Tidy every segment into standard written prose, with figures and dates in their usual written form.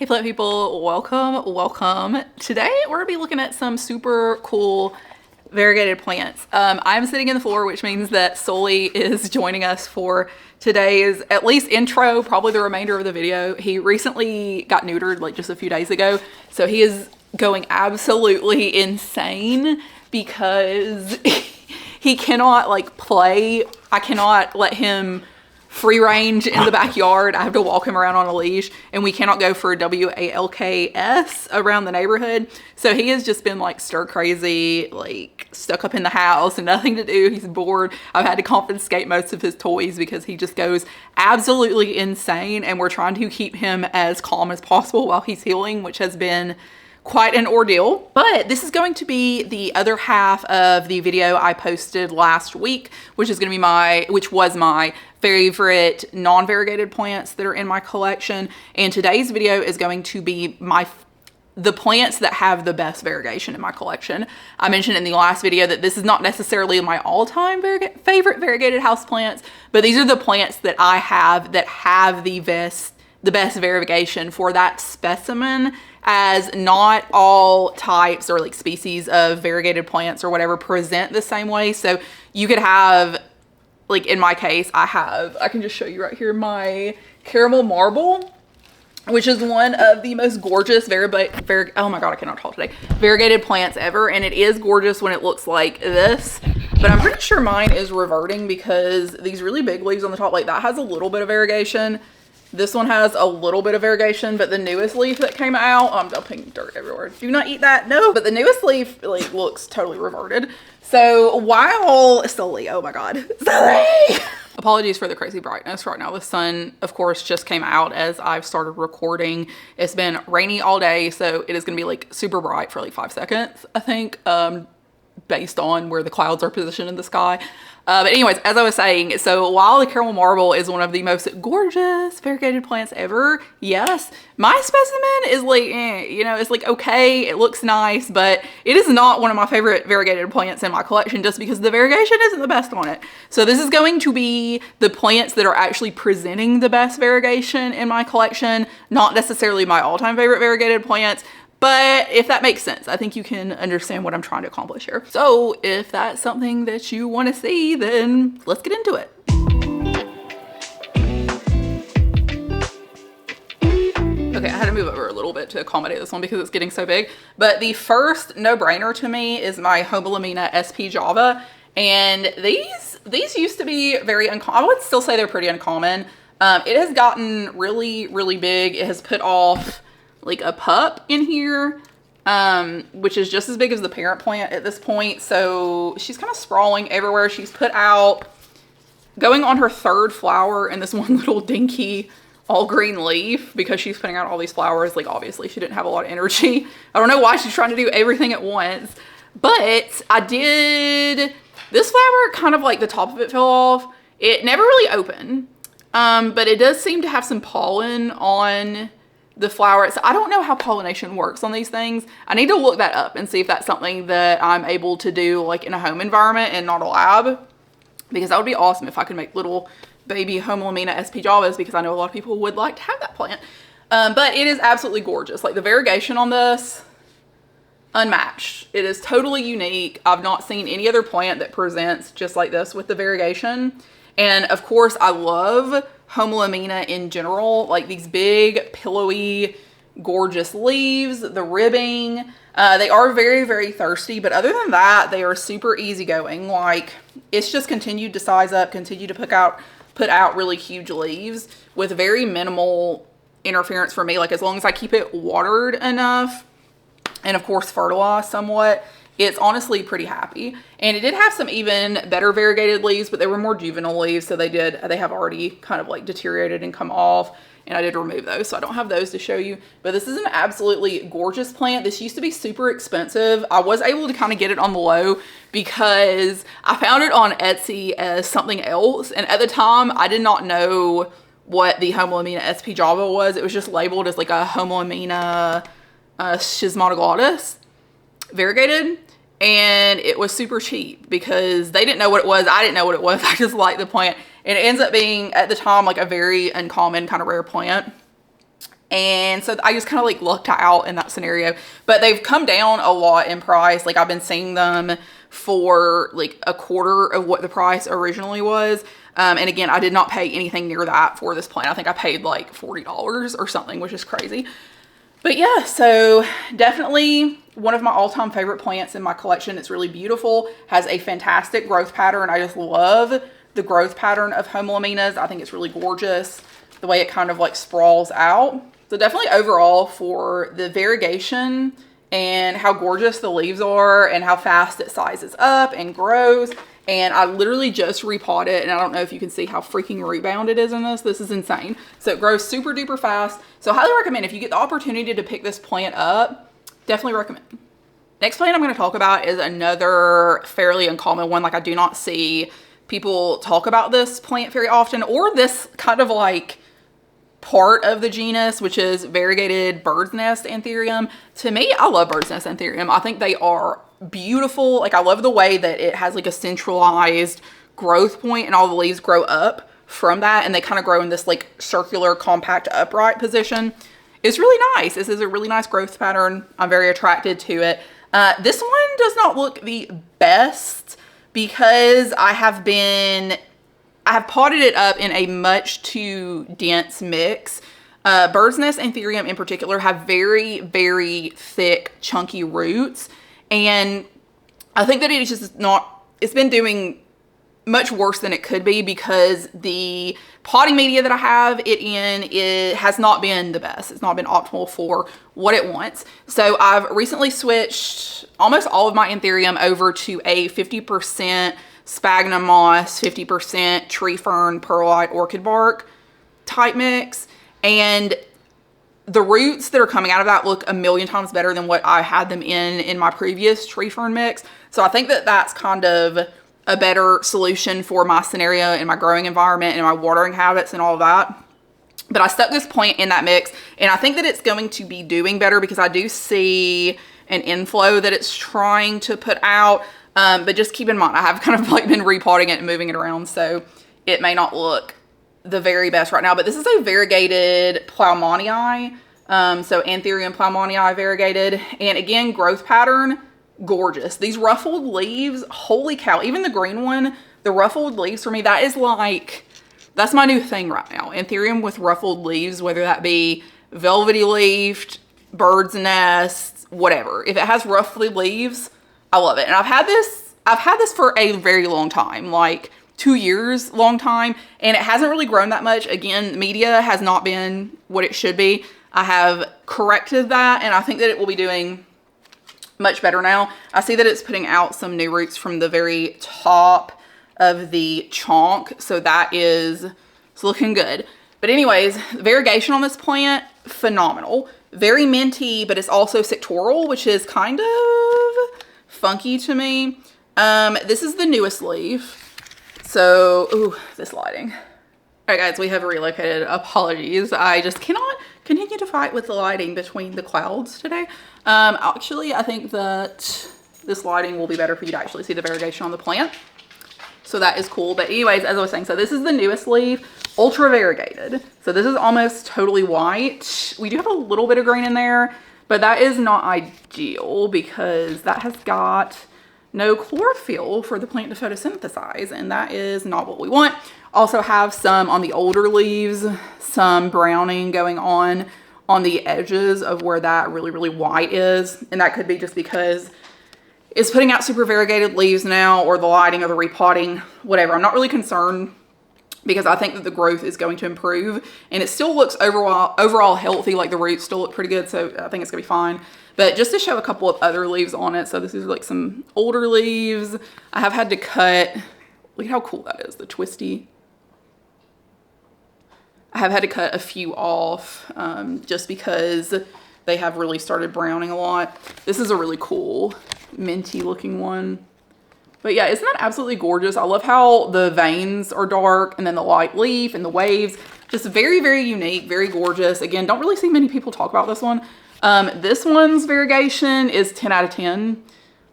Hey plant people, welcome. Today we're gonna be looking at some super cool variegated plants. I'm sitting in the floor, which means that Sully is joining us for today's at least intro, probably the remainder of the video. He recently got neutered like just a few days ago, so he is going absolutely insane because he cannot like play. I cannot let him free range in the backyard. I have to walk him around on a leash, and we cannot go for WALKS around the neighborhood. So he has just been like stir crazy, like stuck up in the house and nothing to do. He's bored. I've had to confiscate most of his toys because he just goes absolutely insane, and we're trying to keep him as calm as possible while he's healing, which has been quite an ordeal. But this is going to be the other half of the video I posted last week, which was my favorite non-variegated plants that are in my collection. And today's video is going to be the plants that have the best variegation in my collection. I mentioned in the last video that this is not necessarily my all-time favorite variegated houseplants, but these are the plants that I have that have the best variegation for that specimen, as not all types or like species of variegated plants or whatever present the same way. So you could have, like in my case, I can just show you right here, my caramel marble, which is one of the most gorgeous oh my god, I cannot talk today, variegated plants ever. And it is gorgeous when it looks like this, but I'm pretty sure mine is reverting because these really big leaves on the top, like that has a little bit of variegation. This one has a little bit of variegation, but the newest leaf that came out, I'm dumping dirt everywhere. Do not eat that. No, but the newest leaf like looks totally reverted. So while Sully, oh my God, Sully! Apologies for the crazy brightness right now. The sun, of course, just came out as I've started recording. It's been rainy all day, so it is gonna be like super bright for like 5 seconds, I think, based on where the clouds are positioned in the sky. But anyways, as I was saying, so while the caramel marble is one of the most gorgeous variegated plants ever, yes, my specimen is like, it's like okay, it looks nice, but it is not one of my favorite variegated plants in my collection just because the variegation isn't the best on it. So this is going to be the plants that are actually presenting the best variegation in my collection, not necessarily my all-time favorite variegated plants. But if that makes sense, I think you can understand what I'm trying to accomplish here. So if that's something that you want to see, then let's get into it. Okay, I had to move over a little bit to accommodate this one because it's getting so big. But the first no-brainer to me is my Homolamina SP Java. And these used to be very uncommon. I would still say they're pretty uncommon. It has gotten really, really big. It has put off like a pup in here, which is just as big as the parent plant at this point. So she's kind of sprawling everywhere. She's put out, going on her third flower in this one little dinky all green leaf because she's putting out all these flowers. Like obviously she didn't have a lot of energy. I don't know why she's trying to do everything at once, but this flower kind of like the top of it fell off. It never really opened, but it does seem to have some pollen on the flower. So I don't know how pollination works on these things. I need to look that up and see if that's something that I'm able to do like in a home environment and not a lab, because that would be awesome if I could make little baby Homolamina SP Javas, because I know a lot of people would like to have that plant. But it is absolutely gorgeous. Like the variegation on this, unmatched. It is totally unique. I've not seen any other plant that presents just like this with the variegation. And of course I love Homolamina in general, like these big, pillowy, gorgeous leaves, the ribbing. They are very, very thirsty, but other than that, they are super easygoing. Like it's just continued to size up, continue to put out really huge leaves with very minimal interference for me. Like as long as I keep it watered enough and of course fertilized somewhat, it's honestly pretty happy. And it did have some even better variegated leaves, but they were more juvenile leaves. So they have already kind of like deteriorated and come off, and I did remove those. So I don't have those to show you, but this is an absolutely gorgeous plant. This used to be super expensive. I was able to kind of get it on the low because I found it on Etsy as something else. And at the time I did not know what the Homolamina SP Java was. It was just labeled as like a Homolamina schismatoglottis variegated. And it was super cheap because they didn't know what it was. I didn't know what it was. I just liked the plant. And it ends up being, at the time, like a very uncommon kind of rare plant. And so I just kind of like lucked out in that scenario. But they've come down a lot in price. Like I've been seeing them for like a quarter of what the price originally was. And again, I did not pay anything near that for this plant. I think I paid like $40 or something, which is crazy. But yeah, so definitely one of my all-time favorite plants in my collection. It's really beautiful, has a fantastic growth pattern. I just love the growth pattern of Homalaminas. I think it's really gorgeous, the way it kind of like sprawls out. So definitely overall for the variegation and how gorgeous the leaves are and how fast it sizes up and grows. And I literally just repotted, and I don't know if you can see how freaking root bound it is in this. This is insane. So it grows super duper fast. So highly recommend, if you get the opportunity to pick this plant up, definitely recommend. Next plant I'm going to talk about is another fairly uncommon one. Like I do not see people talk about this plant very often, or this kind of like part of the genus, which is variegated bird's nest anthurium. To me, I love bird's nest anthurium. I think they are beautiful. Like I love the way that it has like a centralized growth point and all the leaves grow up from that, and they kind of grow in this like circular, compact, upright position. It's really nice. This is a really nice growth pattern. I'm very attracted to it. This one does not look the best because I have potted it up in a much too dense mix. Bird's nest anthurium in particular have very, very thick, chunky roots. And I think that it's been doing much worse than it could be because the potting media that I have it in, it has not been the best. It's not been optimal for what it wants. So I've recently switched almost all of my anthurium over to a 50% sphagnum moss, 50% tree fern, perlite, orchid bark type mix. And the roots that are coming out of that look a million times better than what I had them in my previous tree fern mix. So I think that that's kind of a better solution for my scenario and my growing environment and my watering habits and all of that. But I stuck this plant in that mix, and I think that it's going to be doing better because I do see an inflow that it's trying to put out. But just keep in mind, I have kind of like been repotting it and moving it around, so it may not look the very best right now. But this is a variegated Plowmonii, so Anthurium Plowmonii variegated, and again, growth pattern, gorgeous. These ruffled leaves, holy cow, even the green one, the ruffled leaves for me, that's my new thing right now. Anthurium with ruffled leaves, whether that be velvety leafed, bird's nests, whatever. If it has ruffly leaves, I love it. And I've had this for a very long time, like 2 years long time, and it hasn't really grown that much. Again, media has not been what it should be. I have corrected that, and I think that it will be doing much better now. I see that it's putting out some new roots from the very top of the chonk, so it's looking good. But anyways, variegation on this plant, phenomenal. Very minty, but it's also sectoral, which is kind of funky to me. This is the newest leaf. So, ooh, this lighting. All right, guys, we have relocated. Apologies. I just cannot continue to fight with the lighting between the clouds today. Actually, I think that this lighting will be better for you to actually see the variegation on the plant. So that is cool. But anyways, as I was saying, so this is the newest leaf, ultra variegated. So this is almost totally white. We do have a little bit of green in there, but that is not ideal because that has got no chlorophyll for the plant to photosynthesize, and that is not what we want. Also have some on the older leaves, some browning going on the edges of where that really, really white is. And that could be just because it's putting out super variegated leaves now, or the lighting or the repotting, whatever. I'm not really concerned because I think that the growth is going to improve, and it still looks overall healthy. Like the roots still look pretty good, so I think it's gonna be fine. But just to show a couple of other leaves on it, so this is like some older leaves. I have had to cut, look at how cool that is, the twisty. I have had to cut a few off just because they have really started browning a lot. This is a really cool minty looking one. But yeah, isn't that absolutely gorgeous? I love how the veins are dark and then the light leaf and the waves. Just very, very unique, very gorgeous. Again, don't really see many people talk about this one. This one's variegation is 10 out of 10.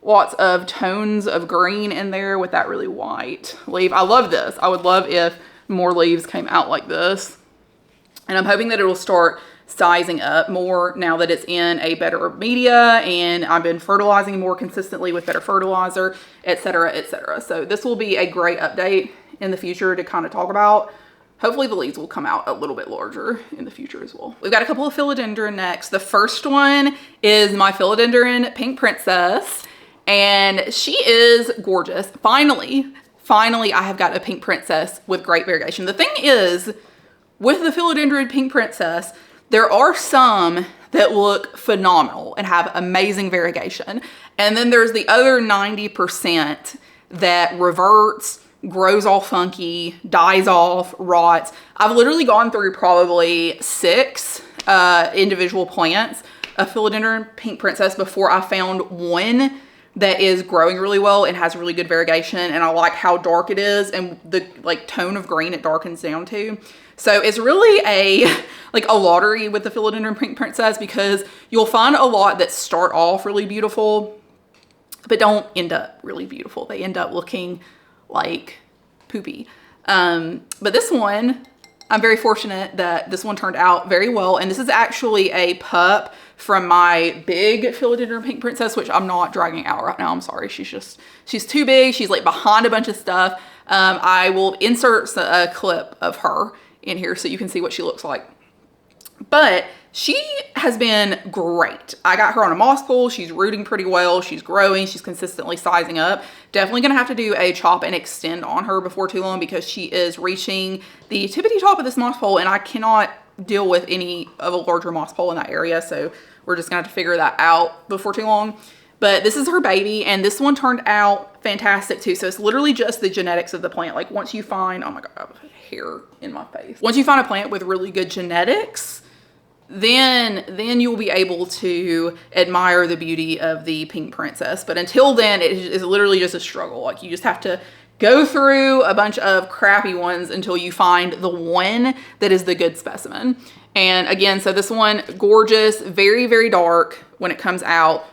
Lots of tones of green in there with that really white leaf. I love this. I would love if more leaves came out like this. And I'm hoping that it will start sizing up more now that it's in a better media, and I've been fertilizing more consistently with better fertilizer, etc., etc. So this will be a great update in the future to kind of talk about. Hopefully the leaves will come out a little bit larger in the future as well. We've got a couple of philodendron next. The first one is my philodendron Pink Princess, and she is gorgeous. Finally, I have got a Pink Princess with great variegation. The thing is, with the philodendron Pink Princess, there are some that look phenomenal and have amazing variegation. And then there's the other 90% that reverts, grows all funky, dies off, rots. I've literally gone through probably 6 individual plants of philodendron Pink Princess before I found one that is growing really well and has really good variegation, and I like how dark it is and the like tone of green it darkens down to. So it's really a lottery with the philodendron Pink Princess, because you'll find a lot that start off really beautiful but don't end up really beautiful. They end up looking like poopy. But this one, I'm very fortunate that this one turned out very well. And this is actually a pup from my big philodendron Pink Princess, which I'm not dragging out right now. I'm sorry. She's too big. She's like behind a bunch of stuff. I will insert a clip of her in here so you can see what she looks like. But she has been great. I got her on a moss pole. She's rooting pretty well. She's growing. She's consistently sizing up. Definitely going to have to do a chop and extend on her before too long, because she is reaching the tippity top of this moss pole, and I cannot deal with any of a larger moss pole in that area. So we're just going to have to figure that out before too long. But this is her baby, and this one turned out fantastic too. So it's literally just the genetics of the plant. Like once you find, oh my God, I have hair in my face. Once you find a plant with really good genetics, then you'll be able to admire the beauty of the Pink Princess. But until then, it is literally just a struggle. Like you just have to go through a bunch of crappy ones until you find the one that is the good specimen. And again, so this one, gorgeous, very, very dark when it comes out.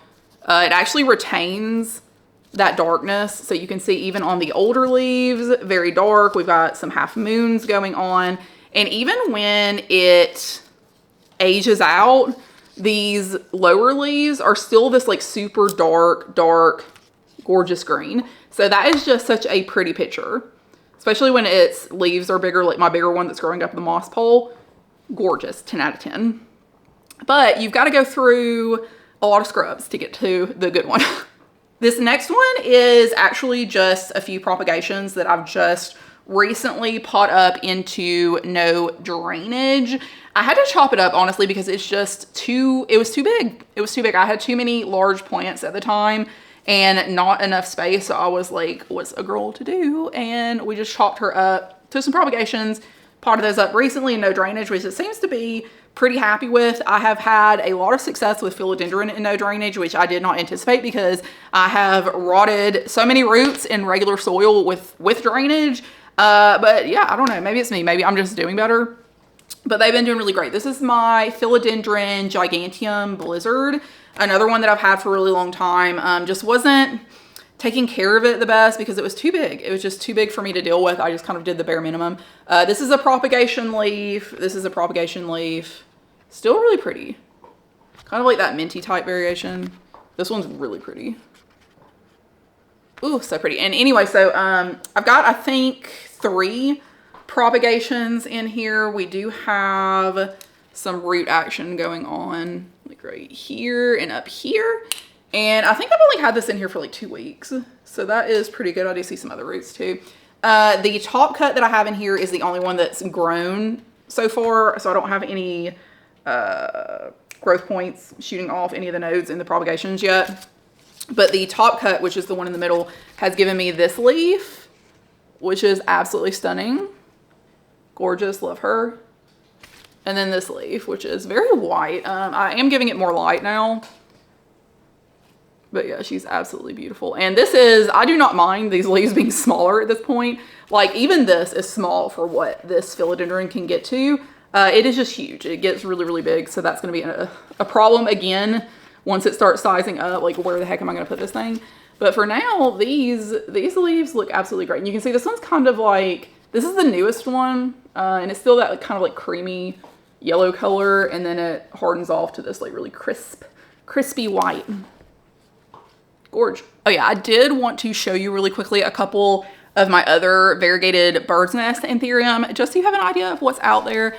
It actually retains that darkness. So you can see even on the older leaves, very dark. We've got some half moons going on. And even when it ages out, these lower leaves are still this like super dark, gorgeous green. So that is just such a pretty picture, especially when its leaves are bigger, like my bigger one that's growing up the moss pole. Gorgeous, 10 out of 10. But you've got to go through a lot of scrubs to get to the good one. This next one is actually just a few propagations that I've just recently pot up into no drainage. I had to chop it up, honestly, because it was too big. It was too big. I had too many large plants at the time and not enough space. So I was like, what's a girl to do? And we just chopped her up to some propagations, potted those up recently in no drainage, which it seems to be pretty happy with. I have had a lot of success with philodendron in no drainage, which I did not anticipate, because I have rotted so many roots in regular soil with drainage. But yeah, I don't know. Maybe it's me. Maybe I'm just doing better. But they've been doing really great. This is my philodendron giganteum blizzard. Another one that I've had for a really long time. Just wasn't taking care of it the best because it was too big. It was just too big for me to deal with. I just kind of did the bare minimum. This is a propagation leaf. This is a propagation leaf. Still really pretty. Kind of like that minty type variation. This one's really pretty. Ooh, so pretty. And anyway, so I've got, I think, 3 propagations in here. We do have some root action going on, like right here and up here. And I think I've only had this in here for like 2 weeks. So that is pretty good. I do see some other roots too. The top cut that I have in here is the only one that's grown so far. So I don't have any growth points shooting off any of the nodes in the propagations yet. But the top cut, which is the one in the middle, has given me this leaf, which is absolutely stunning. Gorgeous, love her. And then this leaf, which is very white. I am giving it more light now. But yeah, she's absolutely beautiful. And this is, I do not mind these leaves being smaller at this point. Like even this is small for what this philodendron can get to. It is just huge. It gets really, really big. So that's going to be a problem again once it starts sizing up. Like where the heck am I going to put this thing? But for now, these leaves look absolutely great. And you can see this one's kind of like, this is the newest one. And it's still that kind of like creamy yellow color, and then it hardens off to this like really crispy white. Gorge. Oh yeah, I did want to show you really quickly a couple of my other variegated bird's nest anthurium, just so you have an idea of what's out there.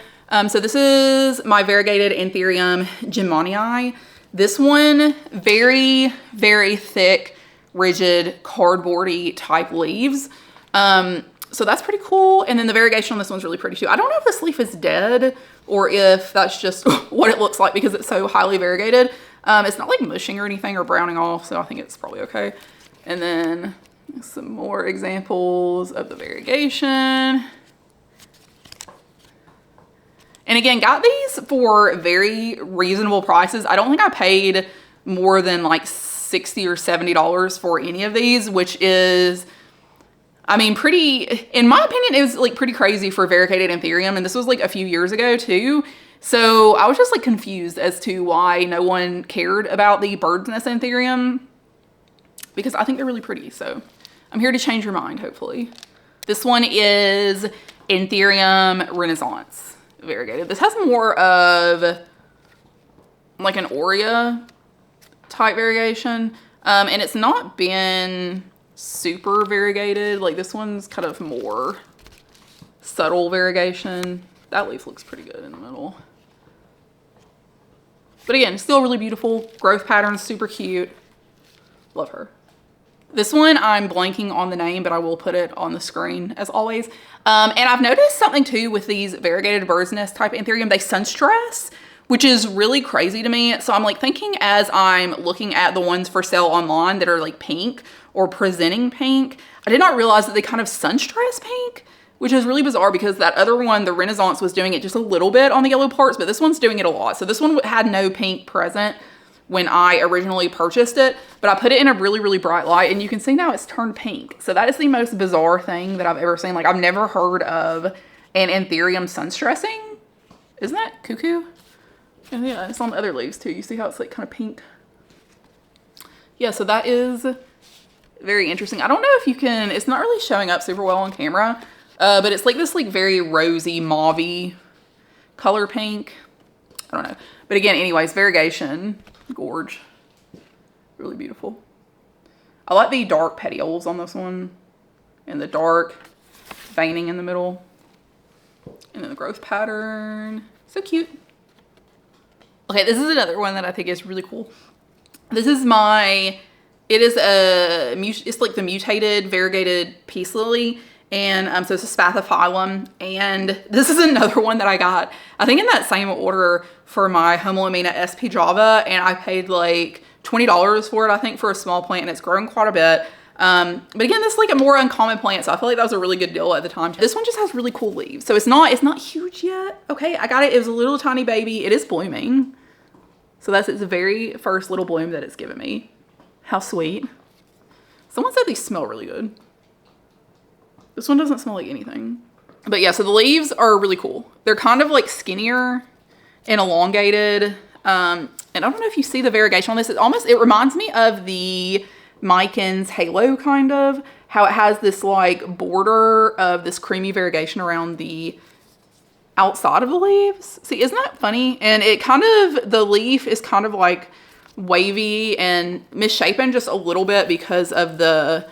So this is my variegated anthurium Gemmonii. This one, very, very thick, rigid, cardboardy type leaves. So that's pretty cool. And then the variegation on this one's really pretty too. I don't know if this leaf is dead or if that's just what it looks like because it's so highly variegated. It's not like mushing or anything or browning off, so I think it's probably okay. And then some more examples of the variegation. And again, got these for very reasonable prices. I don't think I paid more than like $60 or $70 for any of these, which is, I mean, pretty, in my opinion, it was like pretty crazy for variegated anthurium. And this was like a few years ago too. So I was just like confused as to why no one cared about the bird's nest anthurium, because I think they're really pretty. So I'm here to change your mind, hopefully. This one is Anthurium Renaissance variegated. This has more of like an Aurea type variegation. And it's not been super variegated. Like this one's kind of more subtle variegation. That leaf looks pretty good in the middle. But again, still really beautiful. Growth pattern, super cute. Love her. This one, I'm blanking on the name, but I will put it on the screen as always. And I've noticed something too with these variegated bird's nest type anthurium, they sunstress, which is really crazy to me. So I'm like thinking as I'm looking at the ones for sale online that are like pink or presenting pink, I did not realize that they kind of sunstress pink, which is really bizarre because that other one, the Renaissance, was doing it just a little bit on the yellow parts, but this one's doing it a lot. So this one had no pink present when I originally purchased it, but I put it in a really, really bright light and you can see now it's turned pink. So that is the most bizarre thing that I've ever seen. Like I've never heard of an anthurium sunstressing. Isn't that cuckoo? And yeah, it's on the other leaves too. You see how it's like kind of pink? Yeah, so that is very interesting. I don't know if you can, it's not really showing up super well on camera, but it's like this like very rosy, mauve-y color pink. I don't know. But again, anyways, variegation. Gorge. Really beautiful. I like the dark petioles on this one and the dark veining in the middle. And then the growth pattern. So cute. Okay, this is another one that I think is really cool. This is my, it's like the mutated variegated peace lily. And so it's a spathiphyllum, and this is another one that I got, I think in that same order for my Homolamina SP Java, and I paid like $20 for it, I think, for a small plant, and it's grown quite a bit. But again, this is like a more uncommon plant, so I feel like that was a really good deal at the time. This one just has really cool leaves, so it's not huge yet. Okay, I got it. It was a little tiny baby. It is blooming, so that's its very first little bloom that it's given me. How sweet. Someone said these smell really good. This one doesn't smell like anything. But yeah, so the leaves are really cool. They're kind of like skinnier and elongated. And I don't know if you see the variegation on this. It reminds me of the Mikan's Halo kind of. How it has this like border of this creamy variegation around the outside of the leaves. See, isn't that funny? And it kind of, the leaf is kind of like wavy and misshapen just a little bit because of the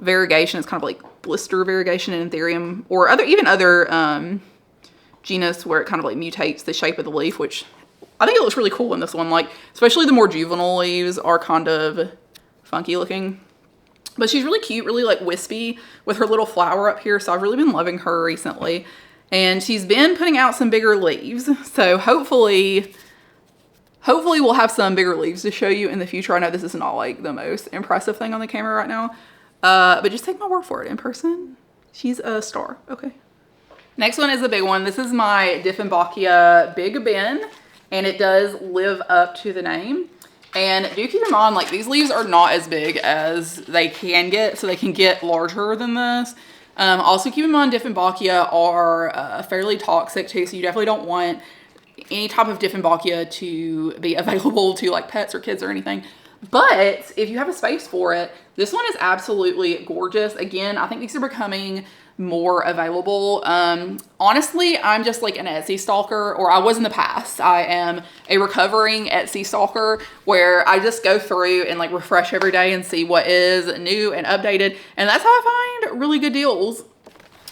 variegation. It's kind of like blister variegation in anthurium or even other genus where it kind of like mutates the shape of the leaf, which I think it looks really cool in this one. Like, especially the more juvenile leaves are kind of funky looking. But she's really cute, really like wispy with her little flower up here. So I've really been loving her recently. And she's been putting out some bigger leaves. So hopefully we'll have some bigger leaves to show you in the future. I know this is not like the most impressive thing on the camera right now. But just take my word for it. In person, she's a star. Okay. Next one is a big one. This is my Dieffenbachia Big Ben, and it does live up to the name. And do keep in mind, like, these leaves are not as big as they can get, so they can get larger than this. Also keep in mind, Dieffenbachia are fairly toxic too, so you definitely don't want any type of Dieffenbachia to be available to like pets or kids or anything. But if you have a space for it, this one is absolutely gorgeous. Again, I think these are becoming more available. Honestly, I'm just like an Etsy stalker, or I was in the past. I am a recovering Etsy stalker where I just go through and like refresh every day and see what is new and updated. And that's how I find really good deals.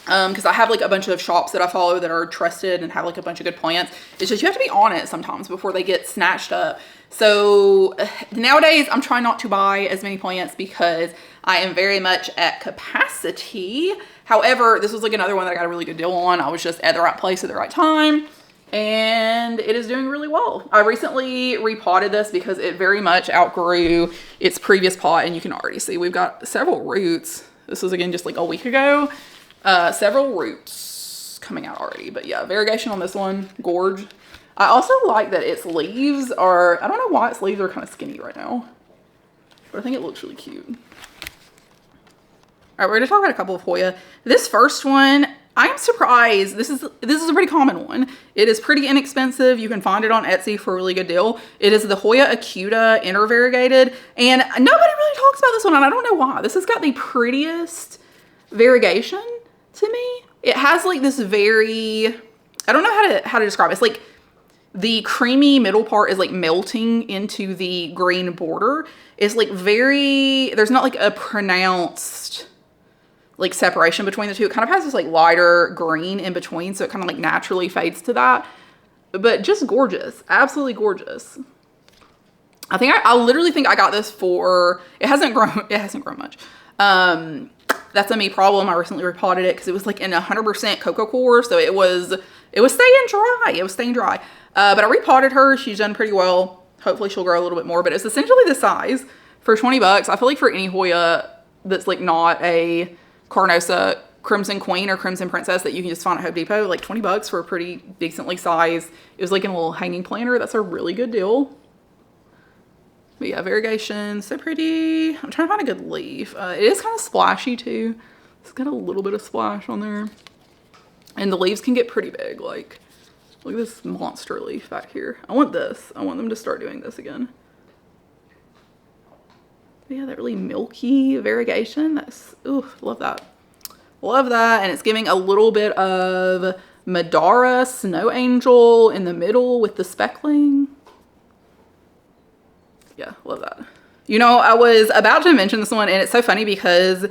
Because I have like a bunch of shops that I follow that are trusted and have like a bunch of good plants. It's just you have to be on it sometimes before they get snatched up. So nowadays I'm trying not to buy as many plants because I am very much at capacity. However, this was like another one that I got a really good deal on. I was just at the right place at the right time and it is doing really well. I recently repotted this because it very much outgrew its previous pot, and you can already see we've got several roots. This was again just like a week ago. Several roots coming out already, but yeah, variegation on this one, gorge. I also like that its leaves are, I don't know why its leaves are kind of skinny right now, but I think it looks really cute. All right, we're gonna talk about a couple of Hoya. This first one, I'm surprised. This is a pretty common one. It is pretty inexpensive. You can find it on Etsy for a really good deal. It is the Hoya acuta intervariegated, and nobody really talks about this one, and I don't know why. This has got the prettiest variegation to me. It has like this very, I don't know how to describe it. It's like the creamy middle part is like melting into the green border. It's like very, there's not like a pronounced like separation between the two. It kind of has this like lighter green in between, so it kind of like naturally fades to that. But just gorgeous, absolutely gorgeous. I literally think I got this for, it hasn't grown much. That's a me problem. I recently repotted it because it was like in 100% coco coir, so it was staying dry. It was staying dry. But I repotted her. She's done pretty well. Hopefully she'll grow a little bit more, but it's essentially the size for 20 bucks. I feel like for any Hoya that's like not a Carnosa Crimson Queen or Crimson Princess that you can just find at Home Depot, like 20 bucks for a pretty decently sized. It was like in a little hanging planter. That's a really good deal. But yeah, variegation, so pretty. I'm trying to find a good leaf. It is kind of splashy too. It's got a little bit of splash on there. And the leaves can get pretty big. Like, look at this monster leaf back here. I want this. I want them to start doing this again. But yeah, that really milky variegation. That's, ooh, love that. Love that. And it's giving a little bit of Madara Snow Angel in the middle with the speckling. Yeah, love that. You know, I was about to mention this one, and it's so funny because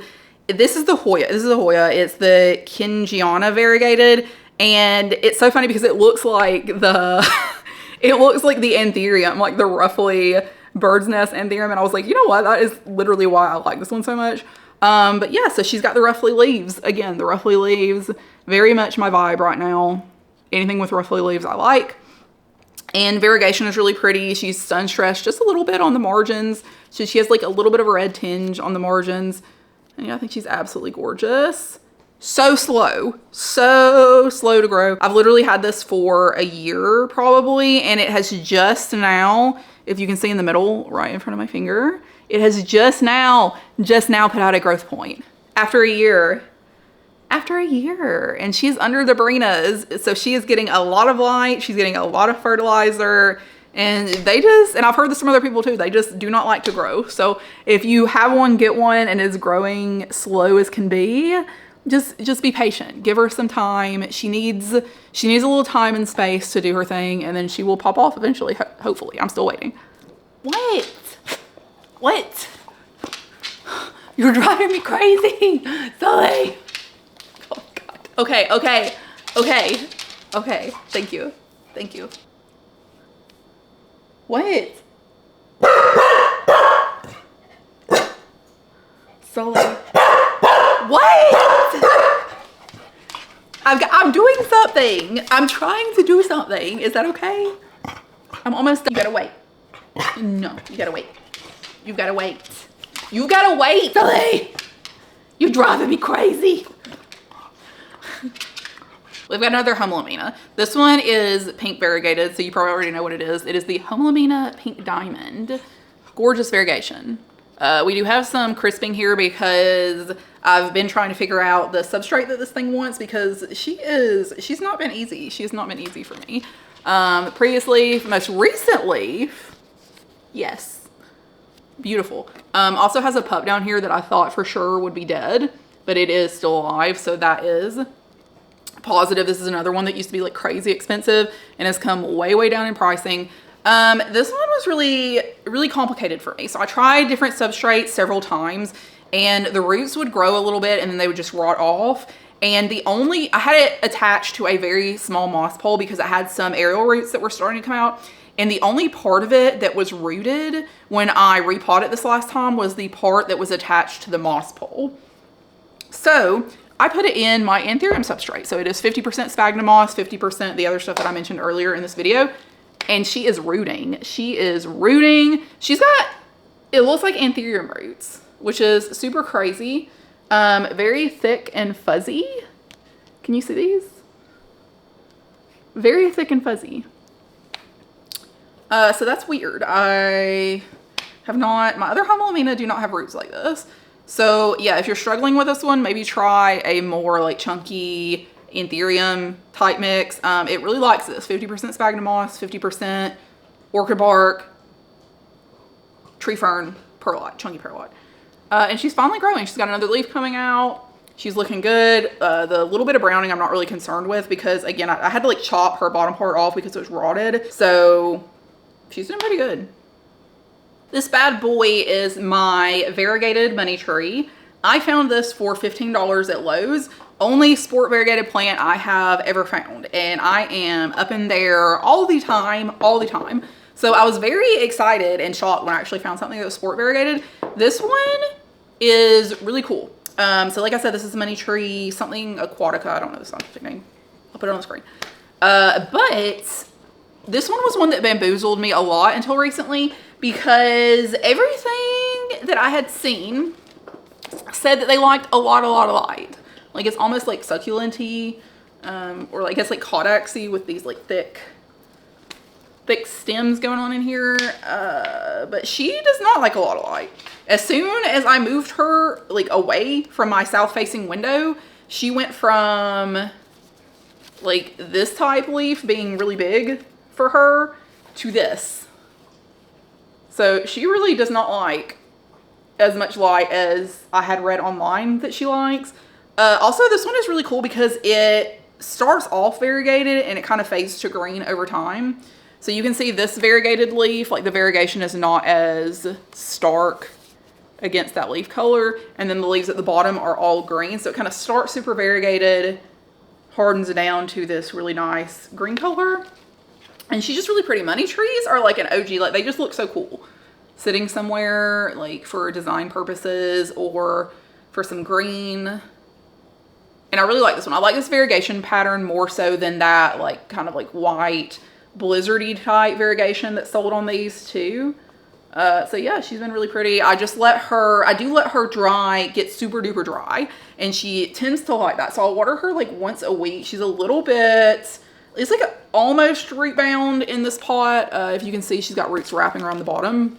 this is the Hoya. This is the Hoya. It's the Kingiana variegated, and it's so funny because it looks like the it looks like the anthurium, like the roughly bird's nest anthurium. And I was like, you know what? That is literally why I like this one so much. But yeah, so she's got the roughly leaves. Again, the roughly leaves, very much my vibe right now. Anything with roughly leaves I like. And variegation is really pretty. She's sun stressed just a little bit on the margins. So she has like a little bit of a red tinge on the margins. And yeah, I think she's absolutely gorgeous. So slow to grow. I've literally had this for a year probably, and it has just now, if you can see in the middle right in front of my finger, it has just now put out a growth point after a year. And she's under the Barinas, so she is getting a lot of light, she's getting a lot of fertilizer, and and I've heard this from other people too, they just do not like to grow. So if you have one, get one, and is growing slow as can be, just be patient, give her some time. She needs a little time and space to do her thing, and then she will pop off eventually, hopefully. I'm still waiting. What? You're driving me crazy, Sully. Oh God. Okay. Thank you. What? Sully. What? I'm doing something. I'm trying to do something. Is that okay? I'm almost done. You gotta wait. No, you gotta wait. You gotta wait, Sully. You're driving me crazy. We've got another Humlamina. This one is pink variegated, so you probably already know what it is. It is the Humlamina Pink Diamond. Gorgeous variegation. We do have some crisping here because I've been trying to figure out the substrate that this thing wants, because she's not been easy. She has not been easy for me. Previous leaf, most recent leaf, yes, beautiful. Also has a pup down here that I thought for sure would be dead. but it is still alive. So that is positive. This is another one that used to be like crazy expensive and has come way, way down in pricing. This one was really complicated for me. So I tried different substrates several times, and the roots would grow a little bit and then they would just rot off. And I had it attached to a very small moss pole because it had some aerial roots that were starting to come out. And the only part of it that was rooted when I repotted this last time was the part that was attached to the moss pole. So I put it in my anthurium substrate. So it is 50% sphagnum moss, 50% the other stuff that I mentioned earlier in this video. And she is rooting. She is rooting. She's got, it looks like anthurium roots, which is super crazy. Very thick and fuzzy. Can you see these? Very thick and fuzzy. So that's weird. I have not, my other Humulina do not have roots like this. So yeah, if you're struggling with this one, maybe try a more like chunky anthurium type mix. It really likes this. 50% sphagnum moss, 50% orchid bark, tree fern, perlite, chunky perlite. And she's finally growing. She's got another leaf coming out. She's looking good. The little bit of browning I'm not really concerned with because again, I had to like chop her bottom part off because it was rotted. So she's doing pretty good. This bad boy is my variegated money tree. I found this for $15 at Lowe's. Only sport variegated plant I have ever found. And I am up in there all the time, all the time. So I was very excited and shocked when I actually found something that was sport variegated. This one is really cool. So like I said, this is money tree, something aquatica. I don't know the scientific name. I'll put it on the screen. But this one was one that bamboozled me a lot until recently because everything that I had seen said that they liked a lot of light. Like it's almost like succulent-y, or I guess like caudaxy with these like thick stems going on in here. But she does not like a lot of light. As soon as I moved her like away from my south facing window, she went from like this type leaf being really big for her to this. So she really does not like as much light as I had read online that she likes. Also, this one is really cool because it starts off variegated and it kind of fades to green over time. So you can see this variegated leaf, like the variegation is not as stark against that leaf color. And then the leaves at the bottom are all green. So it kind of starts super variegated, hardens down to this really nice green color. And she's just really pretty. Money trees are like an OG, like they just look so cool. Sitting somewhere like for design purposes or for some green. And I really like this one. I like this variegation pattern more so than that like kind of like white blizzardy type variegation that's sold on these too. So yeah, she's been really pretty. I do let her dry, get super duper dry, and she tends to like that. So I'll water her like once a week. She's a little bit, it's like almost root bound in this pot. If you can see, she's got roots wrapping around the bottom,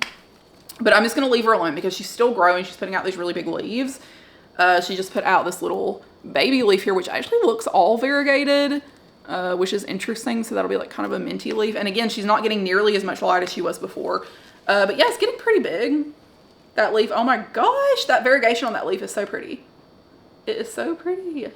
but I'm just going to leave her alone because she's still growing. She's putting out these really big leaves. She just put out this little baby leaf here, which actually looks all variegated, which is interesting. So that'll be like kind of a minty leaf. And again, she's not getting nearly as much light as she was before. But yeah, it's getting pretty big, that leaf. Oh my gosh, that variegation on that leaf is so pretty. It is so pretty.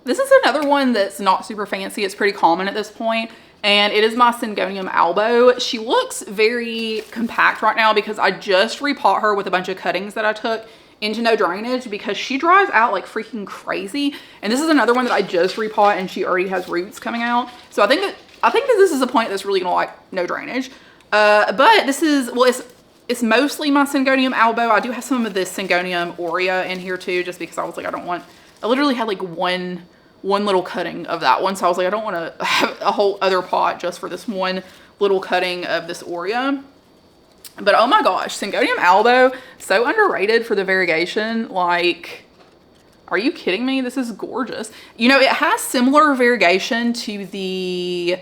This is another one that's not super fancy. It's pretty common at this point, and it is my Syngonium albo. She looks very compact right now because I just repot her with a bunch of cuttings that I took into no drainage because she dries out like freaking crazy. And this is another one that I just repot and she already has roots coming out. So I think that this is a plant that's really gonna like no drainage. But this is, well, it's mostly my Syngonium albo. I do have some of this Syngonium aurea in here too, just because I was like, I literally had like one little cutting of that one. So I was like, I don't want to have a whole other pot just for this one little cutting of this aurea. But oh my gosh, Syngonium albo, so underrated for the variegation. Like, are you kidding me? This is gorgeous. You know, it has similar variegation to the,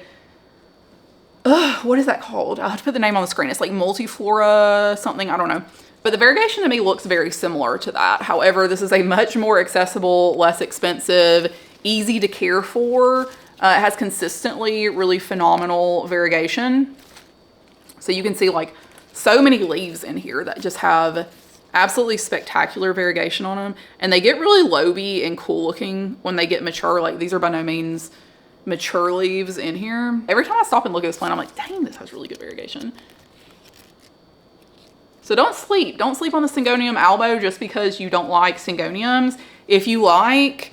what is that called? I'll have to put the name on the screen. It's like multiflora something, I don't know. But the variegation to me looks very similar to that. However, this is a much more accessible, less expensive, easy to care for. It has consistently really phenomenal variegation. So you can see like so many leaves in here that just have Absolutely spectacular variegation on them. And they get really loby and cool looking when they get mature. Like these are by no means mature leaves in here. Every time I stop and look at this plant, I'm like, dang, this has really good variegation. So don't sleep on the Syngonium albo just because you don't like Syngoniums. If you like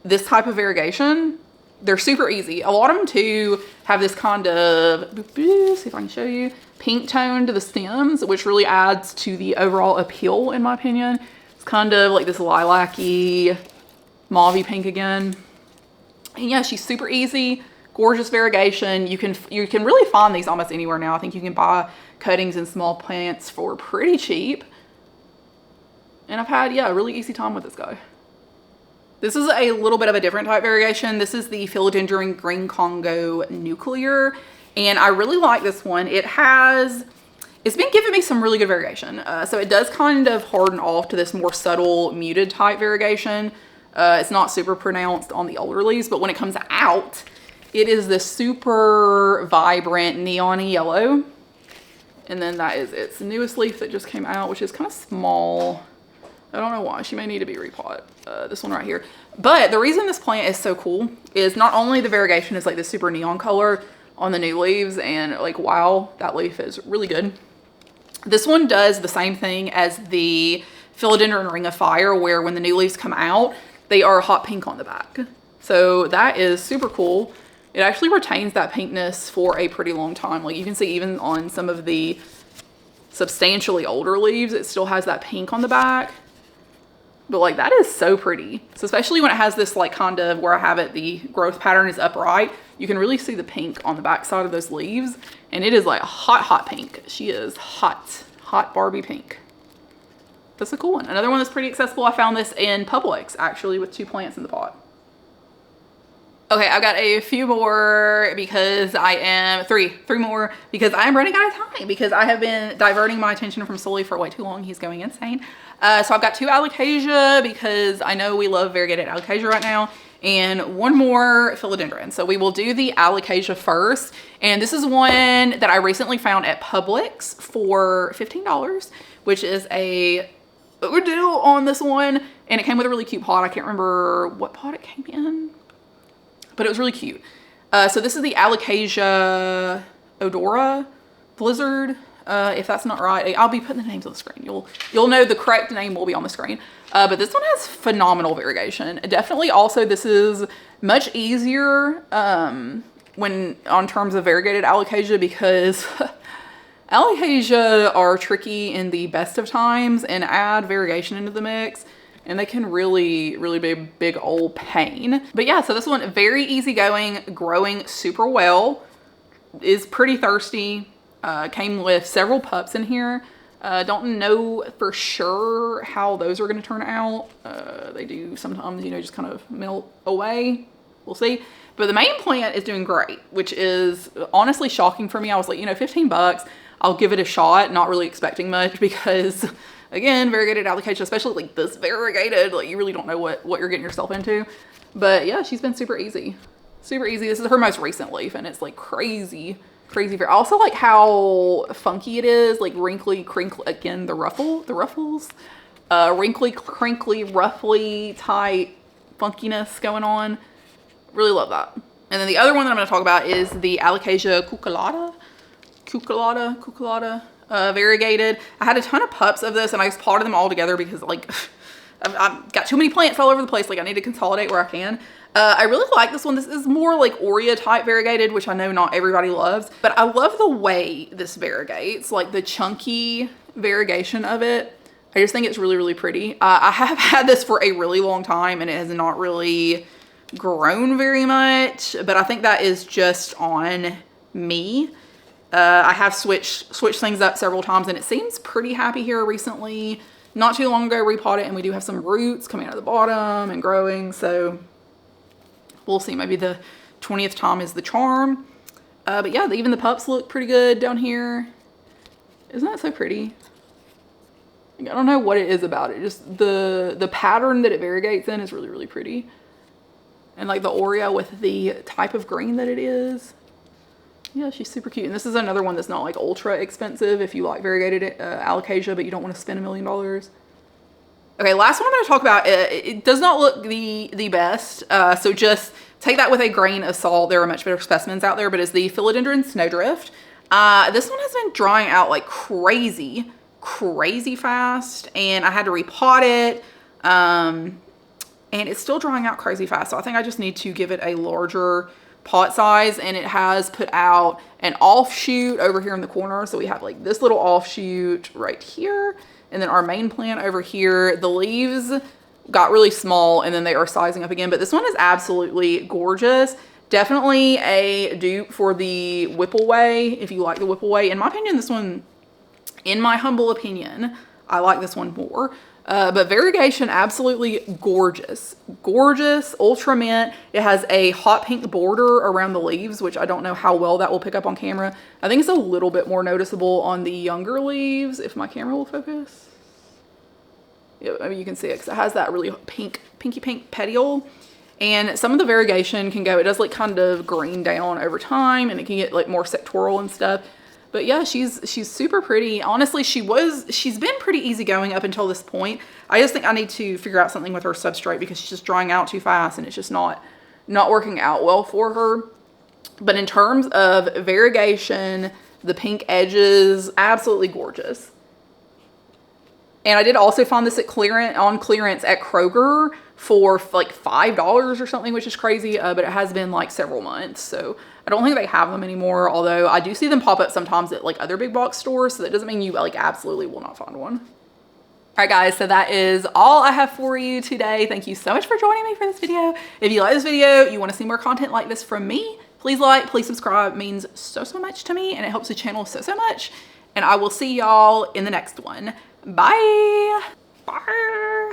this type of variegation, they're super easy. A lot of them too have this kind of, see if I can show you, pink tone to the stems, which really adds to the overall appeal in my opinion. It's kind of like this lilac-y, mauve-y pink again. And yeah, she's super easy, gorgeous variegation. You can really find these almost anywhere now. I think you can buy cuttings and small plants for pretty cheap. And I've had, yeah, a really easy time with this guy. This is a little bit of a different type variegation. This is the Philodendron Green Congo Nuclear. And I really like this one. It's been giving me some really good variegation. So it does kind of harden off to this more subtle muted type variegation. It's not super pronounced on the older leaves, but when it comes out, it is this super vibrant neon yellow. And then that is its newest leaf that just came out, which is kind of small. I don't know why. She may need to be repot. This one right here. But the reason this plant is so cool is not only the variegation is like this super neon color on the new leaves and like, wow, that leaf is really good. This one does the same thing as the Philodendron Ring of Fire, where when the new leaves come out, they are hot pink on the back. So that is super cool. It actually retains that pinkness for a pretty long time. Like you can see even on some of the substantially older leaves, it still has that pink on the back. But like that is so pretty. So especially when it has this like kind of where I have it, the growth pattern is upright, you can really see the pink on the back side of those leaves. And it is like hot pink. She is hot Barbie pink. That's a cool one. Another one that's pretty accessible. I found this in Publix actually with 2 plants in the pot. Okay, I've got a few more because three more because I am running out of time because I have been diverting my attention from Sully for way too long. He's going insane. So I've got 2 alocasia because I know we love variegated alocasia right now, and 1 more philodendron. So we will do the alocasia first. And this is one that I recently found at Publix for $15, which is a overdue on this one. And it came with a really cute pot. I can't remember what pot it came in, but it was really cute. So this is the alocasia odora blizzard. If that's not right, I'll be putting the names on the screen. You'll know the correct name will be on the screen. But this one has phenomenal variegation. Definitely also this is much easier when on terms of variegated alocasia because alocasia are tricky in the best of times and add variegation into the mix. And they can really be a big old pain. But yeah, so this one, very easygoing, growing super well, is pretty thirsty. Came with several pups in here. Don't know for sure how those are gonna turn out. They do sometimes, you know, just kind of melt away. We'll see. But the main plant is doing great, which is honestly shocking for me. I was like, you know, $15, I'll give it a shot, not really expecting much because again, variegated alocasia, especially like this variegated, like you really don't know what you're getting yourself into. But yeah, she's been super easy. Super easy. This is her most recent leaf and it's like crazy. I also like how funky it is, like wrinkly, crinkly, again, the ruffles, wrinkly, crinkly, ruffly type funkiness going on. Really love that. And then the other one that I'm going to talk about is the alocasia cucullata, variegated. I had a ton of pups of this and I just potted them all together because like I've got too many plants all over the place. Like I need to consolidate where I can. I really like this one. This is more like Aurea type variegated, which I know not everybody loves, but I love the way this variegates, like the chunky variegation of it. I just think it's really pretty. I have had this for a really long time and it has not really grown very much, but I think that is just on me. I have switched things up several times and it seems pretty happy here recently. Not too long ago, repotted, and we do have some roots coming out of the bottom and growing. So we'll see. Maybe the 20th time is the charm. But yeah, even the pups look pretty good down here. Isn't that so pretty? I don't know what it is about it. Just the pattern that it variegates in is really pretty. And like the Aurea with the type of green that it is. Yeah, she's super cute. And this is another one that's not like ultra expensive if you like variegated alocasia, but you don't want to spend $1 million. Okay, last one I'm going to talk about. It does not look the best, so just take that with a grain of salt. There are much better specimens out there, but it's the philodendron snowdrift. This one has been drying out like crazy fast, and I had to repot it, and it's still drying out crazy fast. So I think I just need to give it a larger pot size, and it has put out an offshoot over here in the corner. So we have like this little offshoot right here, and then our main plant over here. The leaves got really small and then they are sizing up again, but this one is absolutely gorgeous. Definitely a dupe for the Whippleway if you like the Whippleway. In my opinion, this one, in my humble opinion, I like this one more. But variegation, absolutely gorgeous. Gorgeous, ultra mint. It has a hot pink border around the leaves, which I don't know how well that will pick up on camera. I think it's a little bit more noticeable on the younger leaves, if my camera will focus. Yeah, I mean, you can see it because it has that really pinky pink petiole. And some of the variegation can go, it does like kind of green down over time, and it can get like more sectoral and stuff. But yeah, she's super pretty. Honestly, she's been pretty easygoing up until this point. I just think I need to figure out something with her substrate because she's just drying out too fast and it's just not working out well for her. But in terms of variegation, the pink edges, absolutely gorgeous. And I did also find this on clearance at Kroger for like $5 or something, which is crazy. But it has been like several months, so I don't think they have them anymore. Although I do see them pop up sometimes at like other big box stores, so that doesn't mean you like absolutely will not find one. All right, guys, so that is all I have for you today. Thank you so much for joining me for this video. If you like this video, you want to see more content like this from me, please like, please subscribe. It means so much to me, and it helps the channel so much. And I will see y'all in the next one. Bye. Bye.